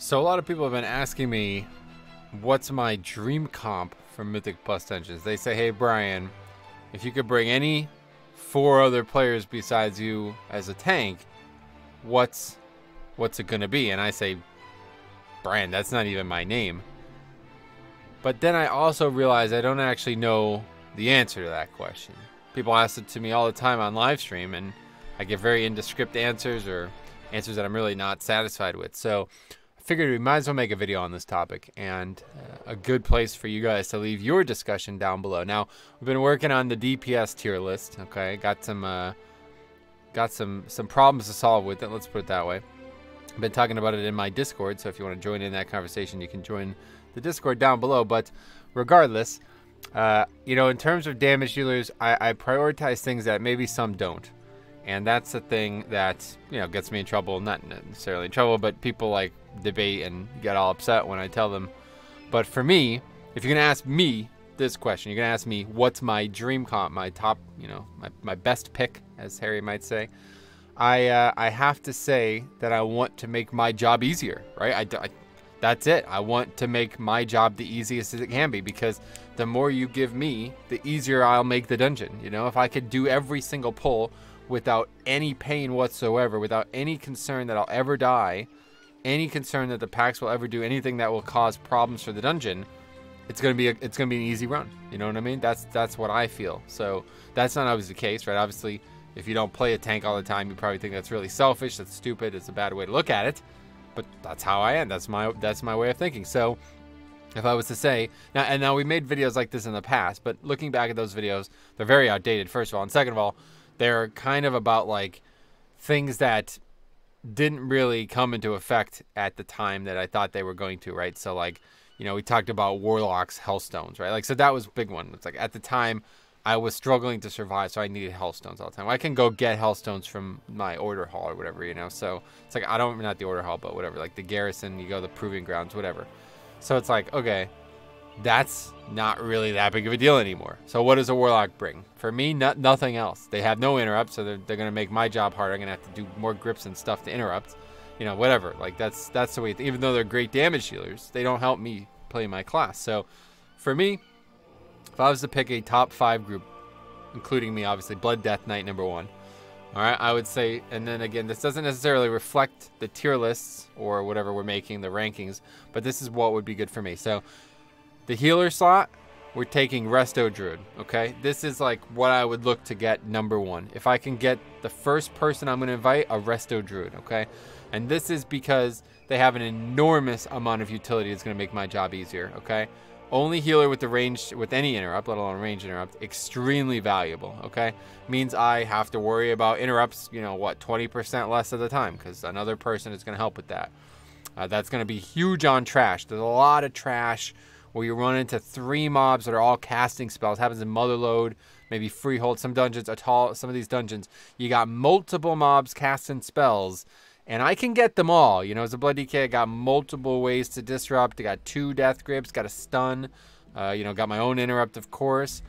So a lot of people have been asking me, what's my dream comp for Mythic Plus Dungeons? They say, hey Brian, if you could bring any 4 other players besides you as a tank, what's it gonna be? And I say, Brian, that's not even my name. But then I also realize I don't actually know the answer to that question. People ask it to me all the time on live stream, and I give very indescript answers or answers that I'm really not satisfied with. So I figured we might as well make a video on this topic, and a good place for you guys to leave your discussion down below. Now, we've been working on the DPS tier list. Okay, got some problems to solve with it. Let's put it that way. I've been talking about it in my Discord, so if you want to join in that conversation, you can join the Discord down below. But regardless, you know, in terms of damage dealers, I prioritize things that maybe some don't. And that's the thing that, you know, gets me in trouble. Not necessarily in trouble, but people like debate and get all upset when I tell them. But for me, if you're going to ask me this question, you're going to ask me what's my dream comp, my top, you know, my best pick, as Harry might say. I have to say that I want to make my job easier, right? That's it. I want to make my job the easiest as it can be, because the more you give me, the easier I'll make the dungeon. You know, if I could do every single pull without any pain whatsoever, without any concern that I'll ever die, any concern that the packs will ever do anything that will cause problems for the dungeon, it's gonna be an easy run. You know what I mean? That's what I feel. So that's not always the case, right? Obviously, if you don't play a tank all the time, you probably think that's really selfish, that's stupid, it's a bad way to look at it. But that's how I am. That's my way of thinking. So if I was to say, now we made videos like this in the past, but looking back at those videos, they're very outdated, first of all. And second of all, they're kind of about like things that didn't really come into effect at the time that I thought they were going to, right? So like, you know, we talked about Warlocks, Hellstones, right? Like, so that was a big one. It's like at the time I was struggling to survive, so I needed Hellstones all the time. I can go get Hellstones from my order hall or whatever, you know? So it's like, not the order hall, but whatever, like the garrison, you go to the proving grounds, whatever. So it's like, okay, that's not really that big of a deal anymore. So what does a Warlock bring? For me, nothing else. They have no interrupt, so they're going to make my job harder. I'm going to have to do more grips and stuff to interrupt. You know, whatever. Like, that's the way, even though they're great damage dealers, they don't help me play my class. So for me, if I was to pick a top 5 group, including me, obviously, Blood Death Knight #1. All right, I would say, and then again, this doesn't necessarily reflect the tier lists or whatever we're making, the rankings, but this is what would be good for me. So the healer slot, we're taking Resto Druid, okay? This is like what I would look to get #1. If I can get the first person I'm going to invite, a Resto Druid, okay? And this is because they have an enormous amount of utility that's going to make my job easier, okay? Only healer with the range, with any interrupt, let alone range interrupt, extremely valuable, okay? Means I have to worry about interrupts, you know, what, 20% less of the time, because another person is going to help with that. That's going to be huge on trash. There's a lot of trash where you run into 3 mobs that are all casting spells. Happens in Motherlode, maybe Freehold, some dungeons, some of these dungeons. You got multiple mobs casting spells, and I can get them all. You know, as a Blood DK, I got multiple ways to disrupt. I got 2 death grips, got a stun, you know, got my own interrupt, of course.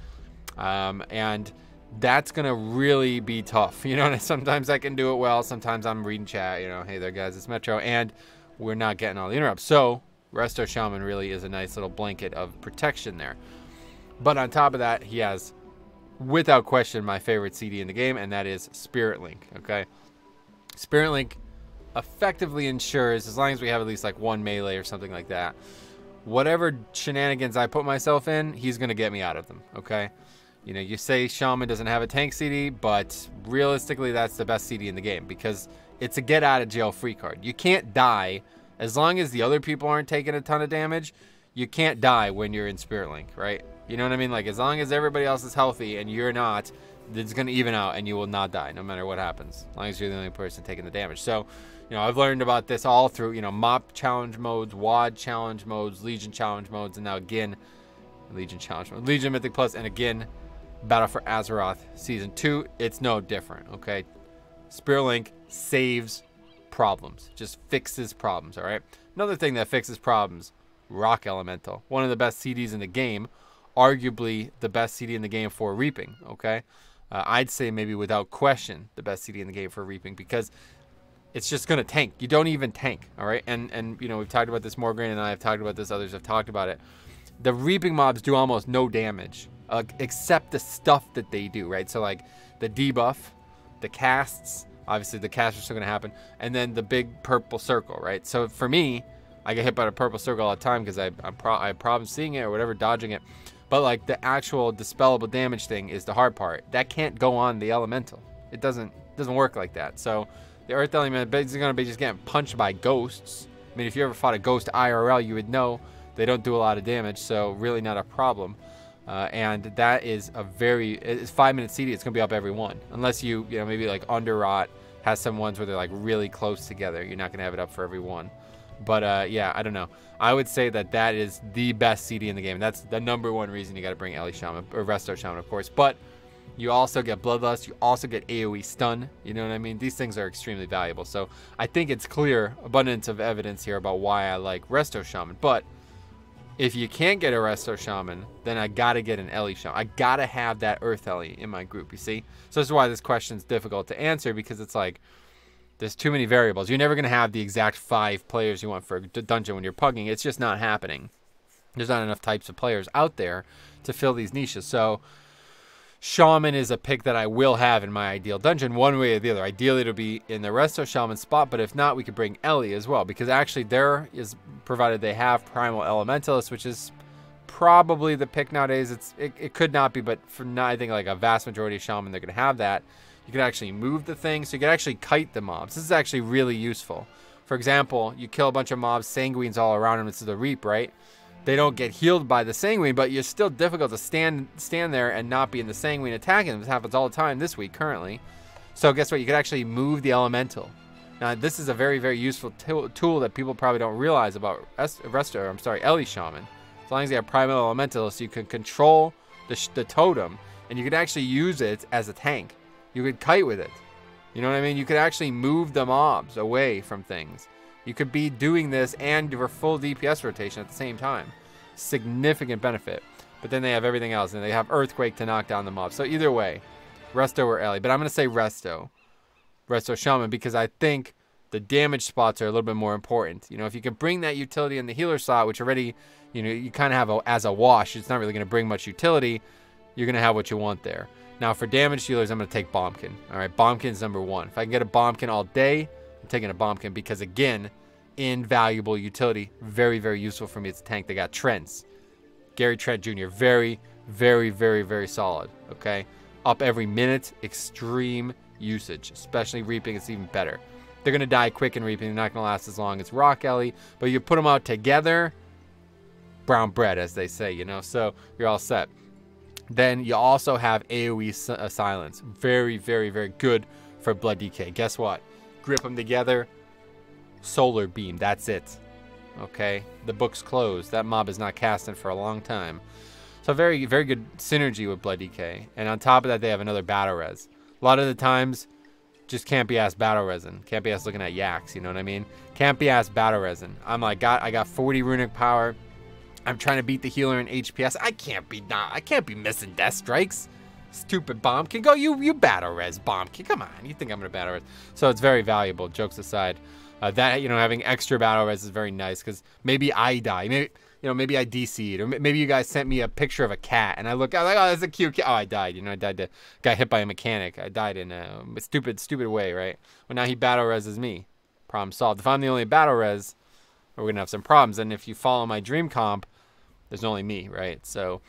And that's going to really be tough. You know, and sometimes I can do it well. Sometimes I'm reading chat, you know, hey there, guys, it's Metro. And we're not getting all the interrupts. So Resto Shaman really is a nice little blanket of protection there. But on top of that, he has, without question, my favorite CD in the game, and that is Spirit Link, okay? Spirit Link effectively ensures, as long as we have at least like 1 melee or something like that, whatever shenanigans I put myself in, he's going to get me out of them, okay? You know, you say Shaman doesn't have a tank CD, but realistically that's the best CD in the game, because it's a get out of jail free card. You can't die, as long as the other people aren't taking a ton of damage, you can't die when you're in Spirit Link, right? You know what I mean? Like, as long as everybody else is healthy and you're not, it's going to even out and you will not die no matter what happens, as long as you're the only person taking the damage. So, you know, I've learned about this all through, you know, MOP challenge modes, WAD challenge modes, Legion challenge modes, and now again, Legion challenge mode, Legion Mythic Plus, and again, Battle for Azeroth Season 2. It's no different, okay? Spirit Link saves problems, just fixes problems, all right? Another thing that fixes problems, Rock Elemental. One of the best CDs in the game, arguably the best CD in the game for reaping, okay? I'd say maybe without question the best CD in the game for reaping, because it's just going to tank. You don't even tank, all right? And you know, we've talked about this, Morgan and I have talked about this, others have talked about it. The reaping mobs do almost no damage, except the stuff that they do, right? So like the debuff, the casts, obviously the casts are still going to happen, and then the big purple circle, right? So for me, I get hit by a purple circle all the time because I have problems seeing it or whatever, dodging it. But like the actual dispellable damage thing is the hard part. That can't go on the elemental. It doesn't work like that. So the earth element is going to be just getting punched by ghosts. I mean, if you ever fought a ghost IRL, you would know they don't do a lot of damage, so really not a problem. And that is it's 5-minute CD. It's gonna be up every one, unless you know, maybe like Underrot has some ones where they're like really close together. You're not gonna have it up for every one. But yeah, I don't know. I would say that is the best CD in the game. That's the #1 reason you got to bring Ellie Shaman or Resto Shaman, of course. But you also get Bloodlust. You also get AoE stun. You know what I mean? These things are extremely valuable. So I think it's clear, abundance of evidence here about why I like Resto Shaman. But if you can't get a Resto Shaman, then I gotta get an Ellie Shaman. I gotta have that Earth Ellie in my group, you see? So this is why this question's difficult to answer, because it's like, there's too many variables. You're never gonna have the exact 5 players you want for a dungeon when you're pugging. It's just not happening. There's not enough types of players out there to fill these niches. So Shaman is a pick that I will have in my ideal dungeon, one way or the other. Ideally, it'll be in the Resto Shaman spot, but if not, we could bring Ellie as well, because actually there is, provided they have Primal Elementalist, which is probably the pick nowadays. It could not be, but for now, I think like a vast majority of Shaman, they're going to have that. You can actually move the thing, so you can actually kite the mobs. This is actually really useful. For example, you kill a bunch of mobs, sanguines all around them. It's the reap, right? They don't get healed by the sanguine, but you're still difficult to stand there and not be in the sanguine attacking them. This happens all the time this week currently. So guess what? You can actually move the elemental. Now this is a very, very useful tool that people probably don't realize about Ellie Shaman. As long as you have Primal Elemental, so you can control the totem, and you can actually use it as a tank. You could kite with it. You know what I mean? You could actually move the mobs away from things. You could be doing this and your full DPS rotation at the same time. Significant benefit. But then they have everything else, and they have Earthquake to knock down the mob. So either way, Resto or Ellie. But I'm going to say Resto Shaman, because I think the damage spots are a little bit more important. You know, if you can bring that utility in the healer slot, which already, you know, you kind of have as a wash, it's not really going to bring much utility, you're going to have what you want there. Now for damage dealers, I'm going to take Bombkin. All right, Bombkin's #1. If I can get a Bombkin all day, I'm taking a Bombkin, because again, invaluable utility, very, very useful for me. It's a tank. They got Trents, Gary Trent Jr., very, very, very, very solid. Okay, up every minute, extreme usage, especially reaping. It's even better. They're gonna die quick in reaping. They're not gonna last as long as Rock Ellie, but you put them out together, brown bread, as they say, you know. So you're all set. Then you also have AoE silence, very, very, very good for Blood DK. Guess what? Grip them together, Solar Beam, that's it. Okay, the book's closed. That mob is not casting for a long time. So very, very good synergy with Blood DK. And on top of that, they have another battle res. A lot of the times, just can't be asked battle resin. Can't be asked looking at yaks, you know what I mean? Can't be asked battle resin. I'm like, I got 40 runic power. I'm trying to beat the healer in HPS. I can't be missing death strikes. Stupid Bombkin. Go, you battle res, Bombkin. Come on, you think I'm gonna battle res? So it's very valuable. Jokes aside, that, you know, having extra battle res is very nice, because maybe I die. Maybe, you know, maybe I DC'd, or maybe you guys sent me a picture of a cat, and I look, I'm like, oh, that's a cute cat. Oh, I died. You know, got hit by a mechanic. I died in a stupid way, right? Well, now he battle reses me. Problem solved. If I'm the only battle res, we're gonna have some problems. And if you follow my dream comp, there's only me, right? So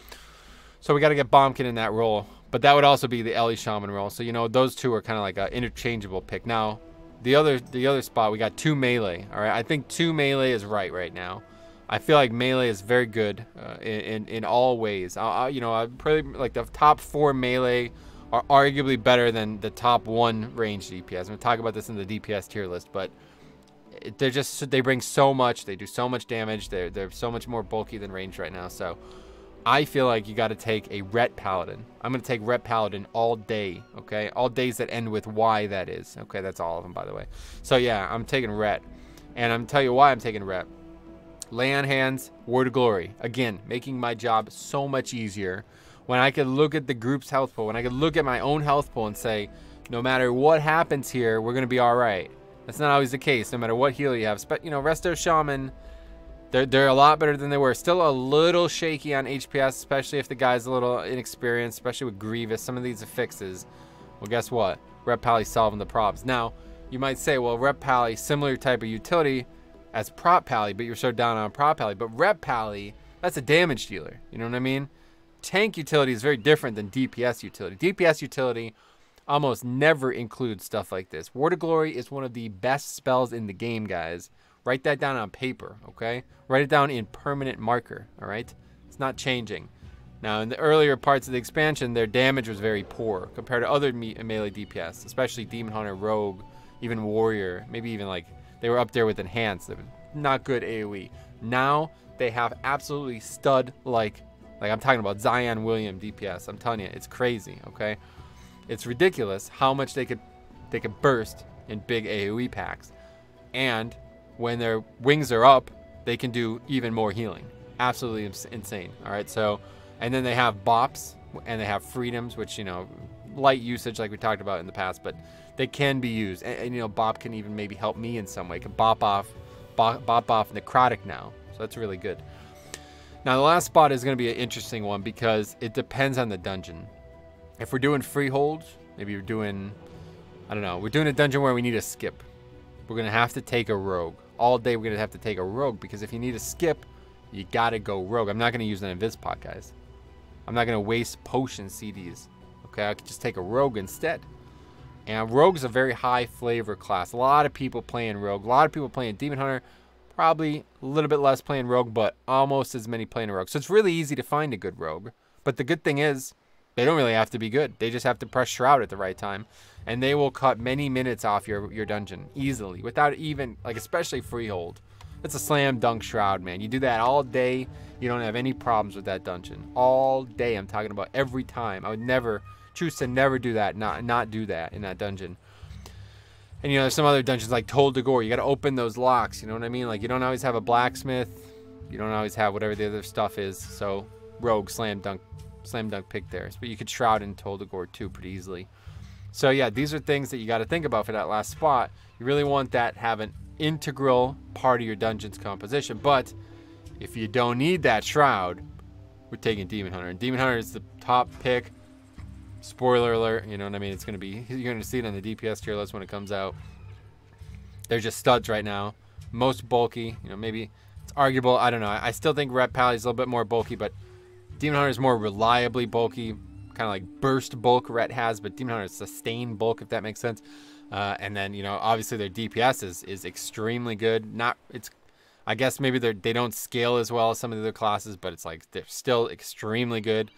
we got to get Bombkin in that role. But that would also be the Ellie Shaman role. So, you know, those two are kind of like an interchangeable pick. Now, the other spot, we got 2 melee. All right, I think 2 melee is right now. I feel like melee is very good in all ways. You know, I probably like the top 4 melee are arguably better than the top 1 range DPS. I'm gonna talk about this in the DPS tier list, but they bring so much. They do so much damage. They're so much more bulky than range right now. So I feel like you got to take a Ret Paladin. I'm going to take Ret Paladin all day, okay? All days that end with Y, that is. Okay, that's all of them, by the way. So, yeah, I'm taking Ret. And I'm going to tell you why I'm taking Ret. Lay on Hands, Word of Glory. Again, making my job so much easier. When I could look at the group's health pool, when I could look at my own health pool and say, no matter what happens here, we're going to be all right. That's not always the case, no matter what healer you have. You know, Resto Shaman, they're a lot better than they were. Still a little shaky on HPS, especially if the guy's a little inexperienced, especially with Grievous. Some of these affixes. Well, guess what? Rep Pally's solving the problems. Now, you might say, well, Rep Pally, similar type of utility as Prop Pally, but you're so down on Prop Pally. But Rep Pally, that's a damage dealer. You know what I mean? Tank utility is very different than DPS utility. DPS utility almost never includes stuff like this. Word of Glory is one of the best spells in the game, guys. Write that down on paper, okay? Write it down in permanent marker, all right? It's not changing. Now, in the earlier parts of the expansion, their damage was very poor compared to other melee DPS, especially Demon Hunter, Rogue, even Warrior, maybe even like they were up there with Enhanced. Not good AoE. Now, they have absolutely stud-like I'm talking about Zion William DPS. I'm telling you, it's crazy, okay? It's ridiculous how much they could burst in big AoE packs. And when their wings are up, they can do even more healing. Absolutely insane, all right? So, and then they have bops and they have freedoms, which, you know, light usage like we talked about in the past, but they can be used. And you know, bop can even maybe help me in some way. Can bop off necrotic now. So that's really good. Now, the last spot is going to be an interesting one because it depends on the dungeon. If we're doing freeholds, maybe we're doing, I don't know, we're doing a dungeon where we need a skip. We're going to have to take a rogue. All day we're going to have to take a rogue because if you need a skip, you got to go rogue. I'm not going to use an Invis pot, guys. I'm not going to waste potion CDs. Okay, I could just take a rogue instead. And rogue's a very high flavor class. A lot of people playing rogue. A lot of people playing Demon Hunter. Probably a little bit less playing rogue, but almost as many playing rogue. So it's really easy to find a good rogue. But the good thing is, they don't really have to be good. They just have to press Shroud at the right time. And they will cut many minutes off your dungeon easily. Without even, like, especially freehold. It's a slam dunk Shroud, man. You do that all day, you don't have any problems with that dungeon. All day, I'm talking about every time. I would never, choose to never do that, not do that in that dungeon. And, you know, there's some other dungeons like Told to Gore. You got to open those locks, you know what I mean? Like, you don't always have a blacksmith. You don't always have whatever the other stuff is. So, rogue, slam dunk pick there. But you could Shroud in Told to Gore too pretty easily. So, yeah, these are things that you got to think about for that last spot. You really want that have an integral part of your dungeon's composition. But if you don't need that Shroud, we're taking Demon Hunter. And Demon Hunter is the top pick. Spoiler alert, you know what I mean? It's going to be, you're going to see it on the DPS tier list when it comes out. They're just studs right now. Most bulky, you know, maybe it's arguable. I don't know. I still think Rep Pally is a little bit more bulky, but Demon Hunter is more reliably bulky, kind of like burst bulk Ret has, but Demon Hunter is sustained bulk, if that makes sense. And then, you know, obviously their DPS is extremely good. I guess maybe they don't scale as well as some of the other classes, but it's like they're still extremely good.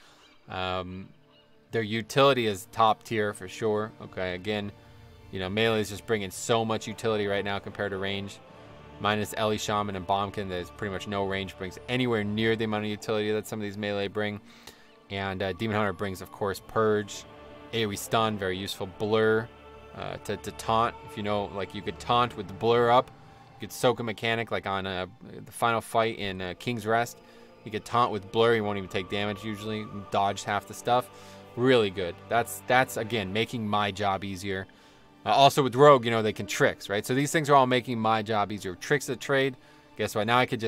Their utility is top tier for sure. Okay, again, you know, melee is just bringing so much utility right now compared to range. Minus Ellie Shaman and Bombkin, there's pretty much no range brings anywhere near the amount of utility that some of these melee bring. And Demon Hunter brings, of course, Purge, AoE Stun, very useful. Blur to taunt. If you know, like you could taunt with the Blur up. You could soak a mechanic like on the final fight in King's Rest. You could taunt with Blur, you won't even take damage usually. Dodge half the stuff. Really good. That's again making my job easier. Also with Rogue, you know, they can tricks, right? So these things are all making my job easier. Tricks of trade. Guess what? Now I could.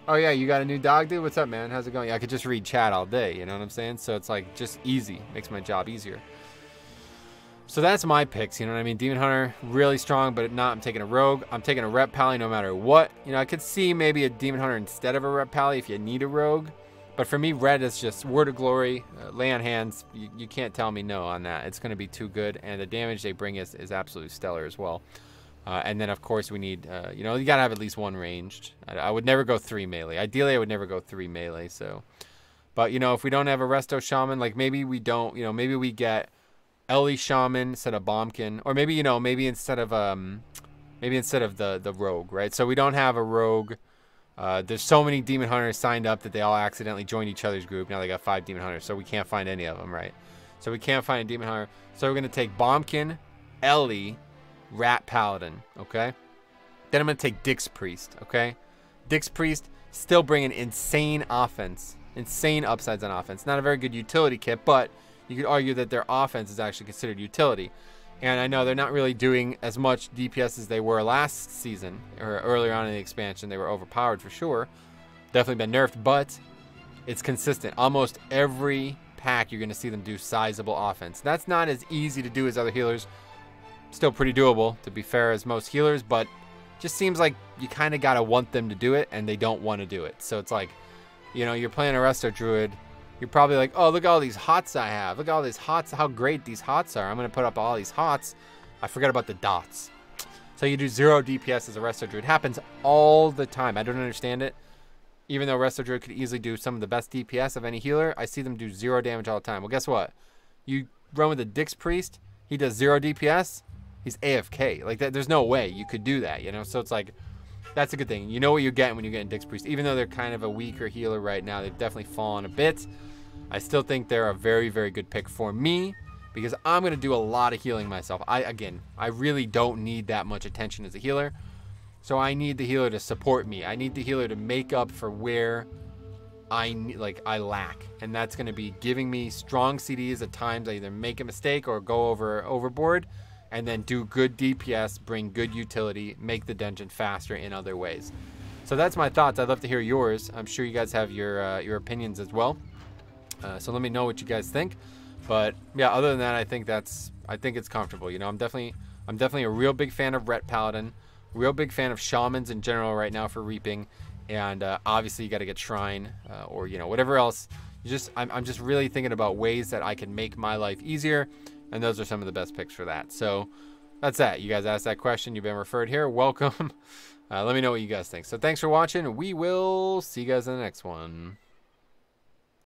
Oh yeah, you got a new dog, dude? What's up, man? How's it going? I could just read chat all day. You know what I'm saying? So it's like just easy. Makes my job easier. So that's my picks. You know what I mean? Demon Hunter really strong, but I'm taking a Rogue. I'm taking a Rep Pally no matter what. You know, I could see maybe a Demon Hunter instead of a Rep Pally if you need a Rogue. But for me, red is just Word of Glory, lay on hands. You can't tell me no on that. It's going to be too good, and the damage they bring is absolutely stellar as well. And then, of course, we need, you know, you got to have at least one ranged. I would never go 3 melee. Ideally, I would never go 3 melee. So, but, you know, if we don't have a Resto Shaman, like maybe we don't, you know, maybe we get Ellie Shaman instead of Bombkin. Or maybe, you know, maybe instead of the Rogue, right? So we don't have a Rogue. There's so many Demon Hunters signed up that they all accidentally joined each other's group. Now they got 5 Demon Hunters, so we can't find any of them, right? So we can't find a Demon Hunter. So we're going to take Bombkin, Ellie, Rat Paladin, okay? Then I'm going to take Dix Priest, okay? Dix Priest still bringing insane offense, insane upsides on offense. Not a very good utility kit, but you could argue that their offense is actually considered utility. And I know they're not really doing as much DPS as they were last season or earlier on in the expansion. They were overpowered for sure. Definitely been nerfed, but it's consistent. Almost every pack you're going to see them do sizable offense. That's not as easy to do as other healers. Still pretty doable, to be fair, as most healers, but just seems like you kind of got to want them to do it, and they don't want to do it. So it's like, you know, you're playing a Resto Druid. You're probably like, oh, look at all these hots I have. Look at all these hots, how great these hots are. I'm going to put up all these hots. I forgot about the dots. So you do 0 DPS as a Resto Druid. It happens all the time. I don't understand it. Even though Resto Druid could easily do some of the best DPS of any healer, I see them do 0 damage all the time. Well, guess what? You run with a Dix Priest, he does 0 DPS, he's AFK. Like, that, there's no way you could do that, you know? So it's like, that's a good thing. You know what you're getting when you're getting Dix Priest. Even though they're kind of a weaker healer right now, they've definitely fallen a bit. I still think they're a very, very good pick for me because I'm going to do a lot of healing myself. Again, I really don't need that much attention as a healer. So I need the healer to support me. I need the healer to make up for where I lack. And that's going to be giving me strong CDs at times. I either make a mistake or go overboard. And then do good DPS, bring good utility, make the dungeon faster in other ways. So that's my thoughts. I'd love to hear yours. I'm sure you guys have your opinions as well. So let me know what you guys think. But yeah, other than that, I think it's comfortable. You know, I'm definitely a real big fan of Ret Paladin. Real big fan of Shamans in general right now for Reaping. And obviously you got to get Shrine or, you know, whatever else. I'm just really thinking about ways that I can make my life easier. And those are some of the best picks for that. So that's that. You guys asked that question. You've been referred here. Welcome. Let me know what you guys think. So thanks for watching. We will see you guys in the next one.